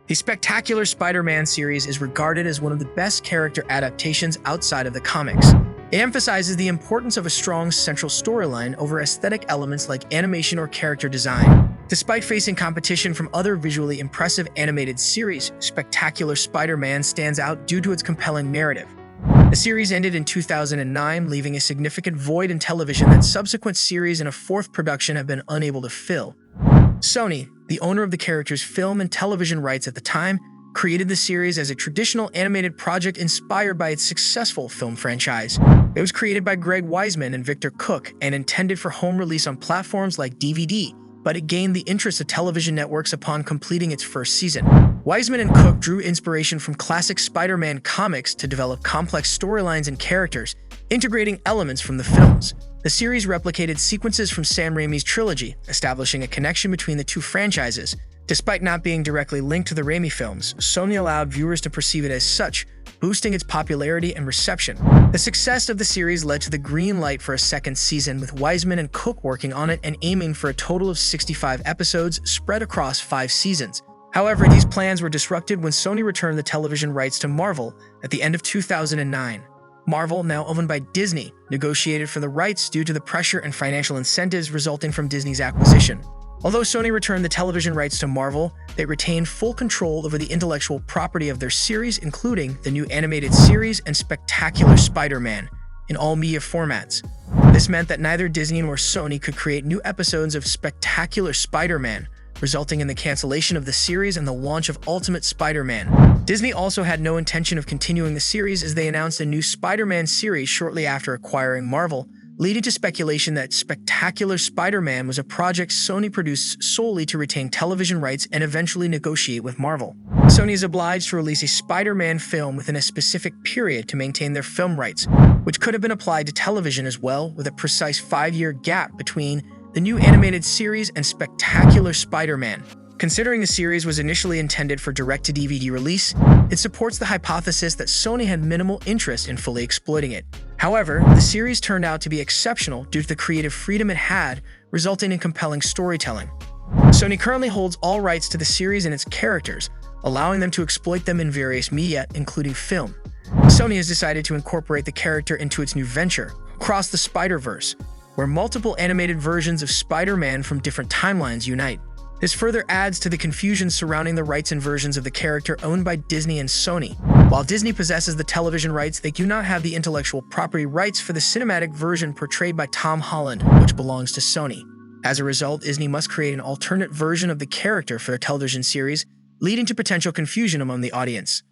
The Spectacular Spider-Man series is regarded as one of the best character adaptations outside of the comics. It emphasizes the importance of a strong central storyline over aesthetic elements like animation or character design. Despite facing competition from other visually impressive animated series, Spectacular Spider-Man stands out due to its compelling narrative. The series ended in 2009, leaving a significant void in television that subsequent series and a fourth production have been unable to fill. Sony, the owner of the character's film and television rights at the time, created the series as a traditional animated project inspired by its successful film franchise. It was created by Greg Weisman and Victor Cook and intended for home release on platforms like DVD, but it gained the interest of television networks upon completing its first season. Weisman and Cook drew inspiration from classic Spider-Man comics to develop complex storylines and characters, integrating elements from the films. The series replicated sequences from Sam Raimi's trilogy, establishing a connection between the two franchises. Despite not being directly linked to the Raimi films, Sony allowed viewers to perceive it as such, boosting its popularity and reception. The success of the series led to the green light for a second season, with Weisman and Cook working on it and aiming for a total of 65 episodes spread across 5 seasons. However, these plans were disrupted when Sony returned the television rights to Marvel at the end of 2009. Marvel, now owned by Disney, negotiated for the rights due to the pressure and financial incentives resulting from Disney's acquisition. Although Sony returned the television rights to Marvel, they retained full control over the intellectual property of their series, including the new animated series and Spectacular Spider-Man, in all media formats. This meant that neither Disney nor Sony could create new episodes of Spectacular Spider-Man, resulting in the cancellation of the series and the launch of Ultimate Spider-Man. Disney also had no intention of continuing the series as they announced a new Spider-Man series shortly after acquiring Marvel, leading to speculation that Spectacular Spider-Man was a project Sony produced solely to retain television rights and eventually negotiate with Marvel. Sony is obliged to release a Spider-Man film within a specific period to maintain their film rights, which could have been applied to television as well, with a precise 5-year gap between the new animated series and Spectacular Spider-Man. Considering the series was initially intended for direct-to-DVD release, it supports the hypothesis that Sony had minimal interest in fully exploiting it. However, the series turned out to be exceptional due to the creative freedom it had, resulting in compelling storytelling. Sony currently holds all rights to the series and its characters, allowing them to exploit them in various media, including film. Sony has decided to incorporate the character into its new venture, Across the Spider-Verse, where multiple animated versions of Spider-Man from different timelines unite. This further adds to the confusion surrounding the rights and versions of the character owned by Disney and Sony. While Disney possesses the television rights, they do not have the intellectual property rights for the cinematic version portrayed by Tom Holland, which belongs to Sony. As a result, Disney must create an alternate version of the character for their television series, leading to potential confusion among the audience.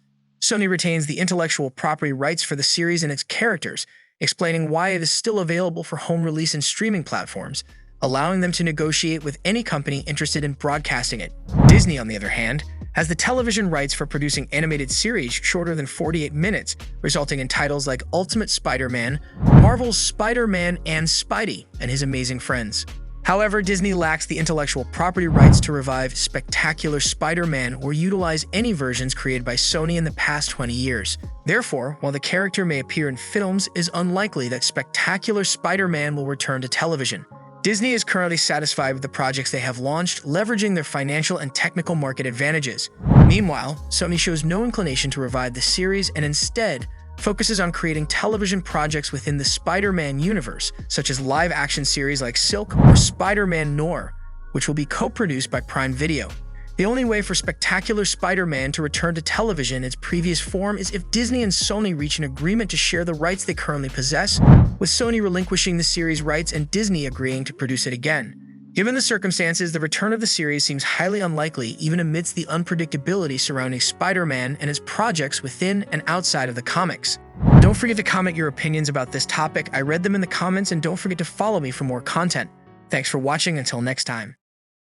Sony retains the intellectual property rights for the series and its characters, explaining why it is still available for home release and streaming platforms, allowing them to negotiate with any company interested in broadcasting it. Disney, on the other hand, has the television rights for producing animated series shorter than 48 minutes, resulting in titles like Ultimate Spider-Man, Marvel's Spider-Man, and Spidey and His Amazing Friends. However, Disney lacks the intellectual property rights to revive Spectacular Spider-Man or utilize any versions created by Sony in the past 20 years. Therefore, while the character may appear in films, it is unlikely that Spectacular Spider-Man will return to television. Disney is currently satisfied with the projects they have launched, leveraging their financial and technical market advantages. Meanwhile, Sony shows no inclination to revive the series and instead focuses on creating television projects within the Spider-Man universe, such as live-action series like Silk or Spider-Man Noir, which will be co-produced by Prime Video. The only way for Spectacular Spider-Man to return to television in its previous form is if Disney and Sony reach an agreement to share the rights they currently possess, with Sony relinquishing the series' rights and Disney agreeing to produce it again. Given the circumstances, the return of the series seems highly unlikely even amidst the unpredictability surrounding Spider-Man and his projects within and outside of the comics. Don't forget to comment your opinions about this topic. I read them in the comments, and don't forget to follow me for more content. Thanks for watching. Until next time.